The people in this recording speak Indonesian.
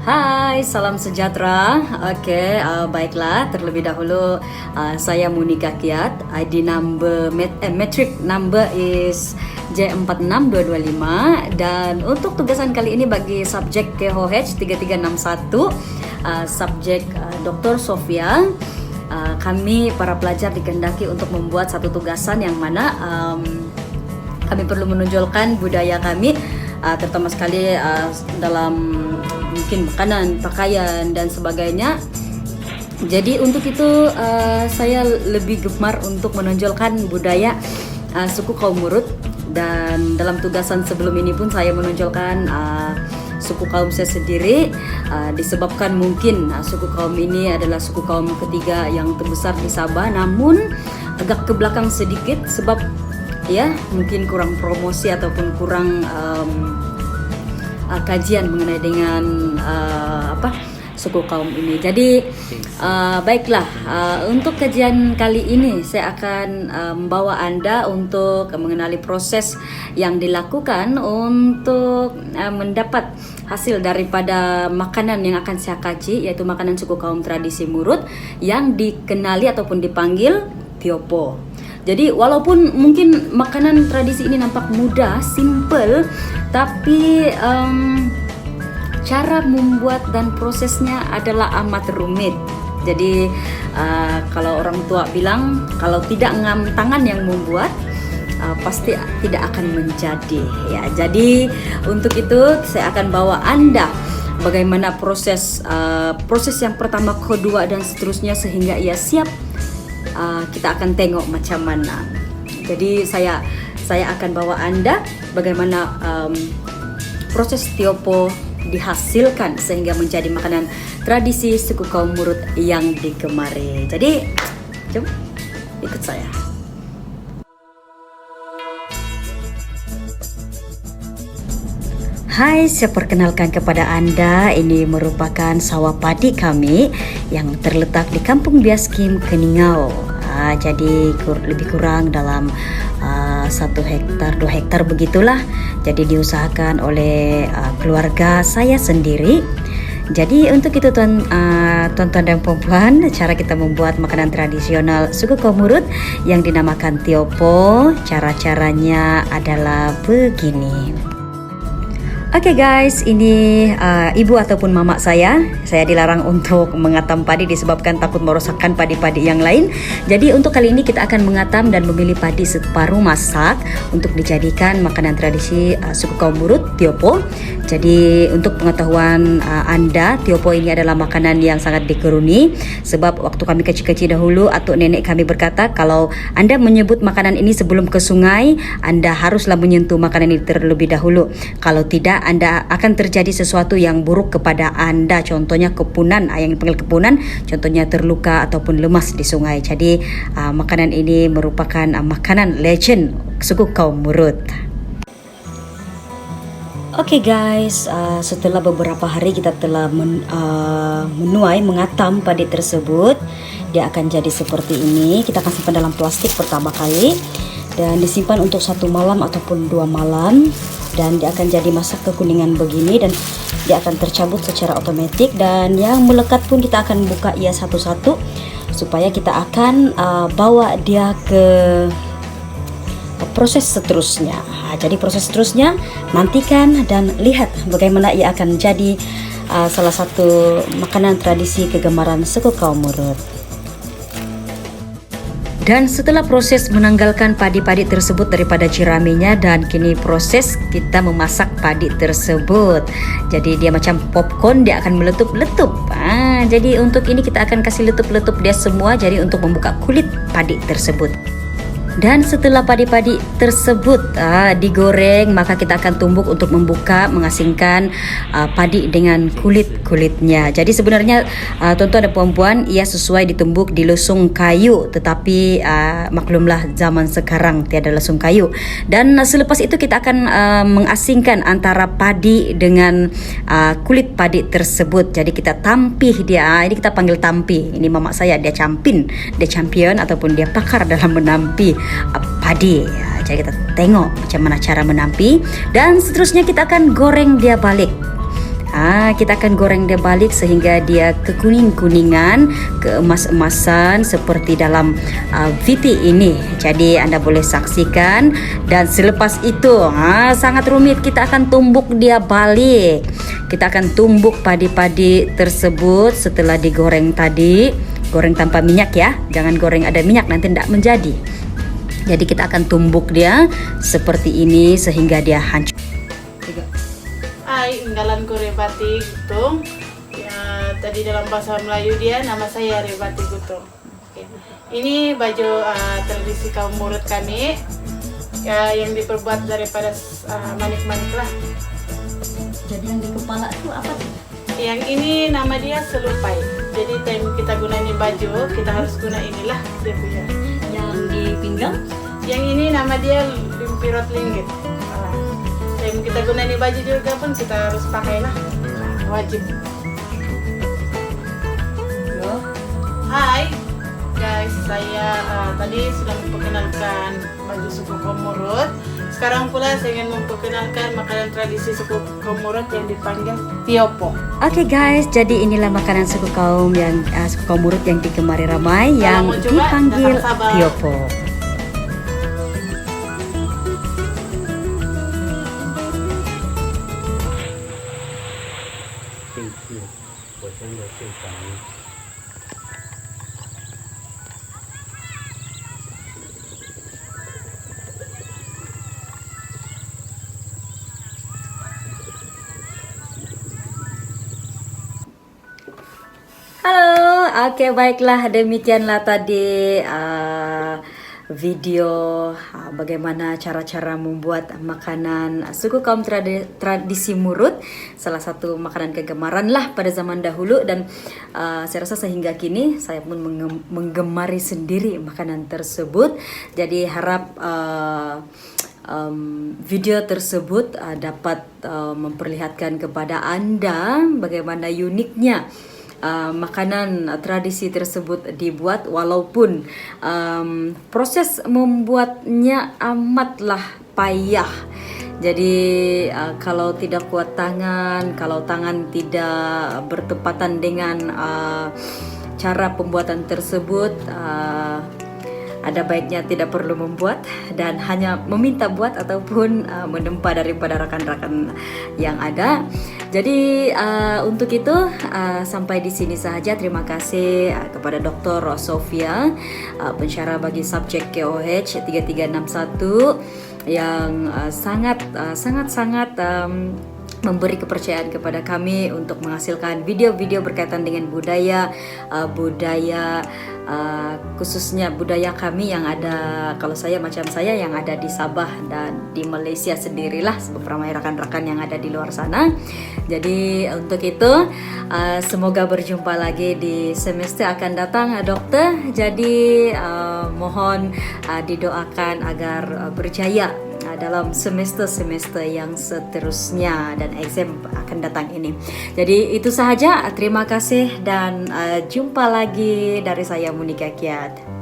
Hai, salam sejahtera. Baiklah. Terlebih dahulu saya Monika Kiat. ID number metric number is J46225 dan untuk tugasan kali ini bagi subjek KOH 3361 subjek Dr. Sofia, kami para pelajar dikehendaki untuk membuat satu tugasan yang mana kami perlu menonjolkan budaya kami, terutama sekali dalam mungkin makanan, pakaian dan sebagainya. Jadi untuk itu saya lebih gemar untuk menonjolkan budaya suku kaum Murut, dan dalam tugasan sebelum ini pun saya menonjolkan suku kaum saya sendiri, disebabkan mungkin suku kaum ini adalah suku kaum ketiga yang terbesar di Sabah, namun agak ke belakang sedikit sebab ya mungkin kurang promosi ataupun kurang kajian mengenai dengan suku kaum ini. Jadi baiklah, untuk kajian kali ini saya akan membawa Anda untuk mengenali proses yang dilakukan untuk mendapat hasil daripada makanan yang akan saya kaji, yaitu makanan suku kaum tradisi Murut yang dikenali ataupun dipanggil tiopo. Jadi walaupun mungkin makanan tradisi ini nampak mudah, simple, tapi cara membuat dan prosesnya adalah amat rumit. Jadi kalau orang tua bilang kalau tidak ngam tangan yang membuat, pasti tidak akan menjadi. Ya, jadi untuk itu saya akan bawa Anda bagaimana proses yang pertama, kedua dan seterusnya sehingga ia siap. Kita akan tengok macam mana. Jadi saya akan bawa Anda bagaimana proses tiopo dihasilkan sehingga menjadi makanan tradisi suku kaum Murut yang digemari. Jadi, jom ikut saya. Hai, saya perkenalkan kepada Anda, ini merupakan sawah padi kami yang terletak di Kampung Biaskim, Keningau. Jadi lebih kurang dalam 1 hektar, 2 hektar begitulah. Jadi diusahakan oleh keluarga saya sendiri. Jadi untuk itu tuan-tuan dan puan, cara kita membuat makanan tradisional suku kaum Murut yang dinamakan tiopo, cara-caranya adalah begini. Oke guys, ini ibu ataupun mama saya dilarang untuk mengatam padi disebabkan takut merosakkan padi-padi yang lain. Jadi untuk kali ini kita akan mengatam dan memilih padi separuh masak untuk dijadikan makanan tradisi suku kaum Murut, tiopo. Jadi untuk pengetahuan Anda, tiopo ini adalah makanan yang sangat dikeruni sebab waktu kami kecil-kecil dahulu, atuk nenek kami berkata kalau Anda menyebut makanan ini sebelum ke sungai, Anda haruslah menyentuh makanan ini terlebih dahulu. Kalau tidak, Anda akan terjadi sesuatu yang buruk kepada Anda. Contohnya kepunan, yang dipanggil kepunan, contohnya terluka ataupun lemas di sungai. Jadi makanan ini merupakan makanan legend suku kaum Murut. Oke guys, setelah beberapa hari kita telah menuai, mengatam padi tersebut, dia akan jadi seperti ini. Kita akan simpan dalam plastik pertama kali dan disimpan untuk 1 malam ataupun 2 malam, dan dia akan jadi masak kekuningan begini dan dia akan tercabut secara otomatis, dan yang melekat pun kita akan buka ia satu-satu supaya kita akan bawa dia ke proses seterusnya. Jadi proses seterusnya nantikan dan lihat bagaimana ia akan jadi salah satu makanan tradisi kegemaran suku kaum Murut. Dan setelah proses menanggalkan padi-padi tersebut daripada jeraminya, dan kini proses kita memasak padi tersebut. Jadi dia macam popcorn, dia akan meletup-letup. Jadi untuk ini kita akan kasih letup-letup dia semua, jadi untuk membuka kulit padi tersebut. Dan setelah padi-padi tersebut digoreng, maka kita akan tumbuk untuk membuka, mengasingkan padi dengan kulit-kulitnya. Jadi sebenarnya tuan-tuan dan puan-puan, ia sesuai ditumbuk di lesung kayu, tetapi maklumlah zaman sekarang tiada lesung kayu. Dan selepas itu kita akan mengasingkan antara padi dengan kulit padi tersebut. Jadi kita tampih dia, ini kita panggil tampi. Ini mama saya, dia champion ataupun dia pakar dalam menampi padi. Jadi kita tengok macam mana cara menampi, dan seterusnya kita akan goreng dia balik. Kita akan goreng dia balik sehingga dia kekuning-kuningan, keemas-emasan seperti dalam video ini. Jadi Anda boleh saksikan. Dan selepas itu sangat rumit, kita akan tumbuk dia balik. Kita akan tumbuk padi-padi tersebut setelah digoreng tadi. Goreng tanpa minyak ya, jangan goreng ada minyak, nanti tidak menjadi. Jadi kita akan tumbuk dia seperti ini sehingga dia hancur. Hai, inggalanku Rebati Gutung. Ya, tadi dalam bahasa Melayu dia nama saya Rebati Gutung. Oke. Ini baju tradisi kaum Murut kami ya, yang diperbuat daripada manik-manik lah. Jadi yang di kepala itu apa tuh? Yang ini nama dia selupai. Jadi time kita gunain baju, kita harus guna inilah dia punya. Yang di pinggang? Yang ini nama dia limpirot linggit. Time kita gunain baju juga pun kita harus pakai lah. Wajib. Yo. Hai guys, saya tadi sudah memperkenalkan baju suku kaum Murut. Sekarang pula saya ingin memperkenalkan makanan tradisi suku kaum Murut yang dipanggil tiopo. Oke guys, jadi inilah makanan suku kaum Murut yang digemari ramai yang mau coba, dipanggil datang sabar. tiopo. Halo, oke baiklah, demikianlah tadi video bagaimana cara-cara membuat makanan suku kaum tradisi Murut, salah satu makanan kegemaran lah pada zaman dahulu. Dan saya rasa sehingga kini saya pun menggemari sendiri makanan tersebut. Jadi harap video tersebut dapat memperlihatkan kepada Anda bagaimana uniknya makanan tradisi tersebut dibuat, walaupun proses membuatnya amatlah payah. Jadi kalau tidak kuat tangan, kalau tangan tidak bertepatan dengan cara pembuatan tersebut, ada baiknya tidak perlu membuat dan hanya meminta buat ataupun menempa daripada rakan-rakan yang ada. Jadi untuk itu sampai di sini saja. Terima kasih kepada Dr. Sofia, pensyarah bagi subjek KOH 3361 yang sangat memberi kepercayaan kepada kami untuk menghasilkan video-video berkaitan dengan budaya khususnya budaya kami yang ada, kalau saya macam saya yang ada di Sabah dan di Malaysia sendirilah, beberapa rekan-rekan yang ada di luar sana. Jadi untuk itu semoga berjumpa lagi di semester akan datang, dokter. Jadi mohon didoakan agar berjaya dalam semester-semester yang seterusnya dan exam akan datang ini. Jadi itu sahaja, terima kasih dan jumpa lagi dari saya Monika Kiat.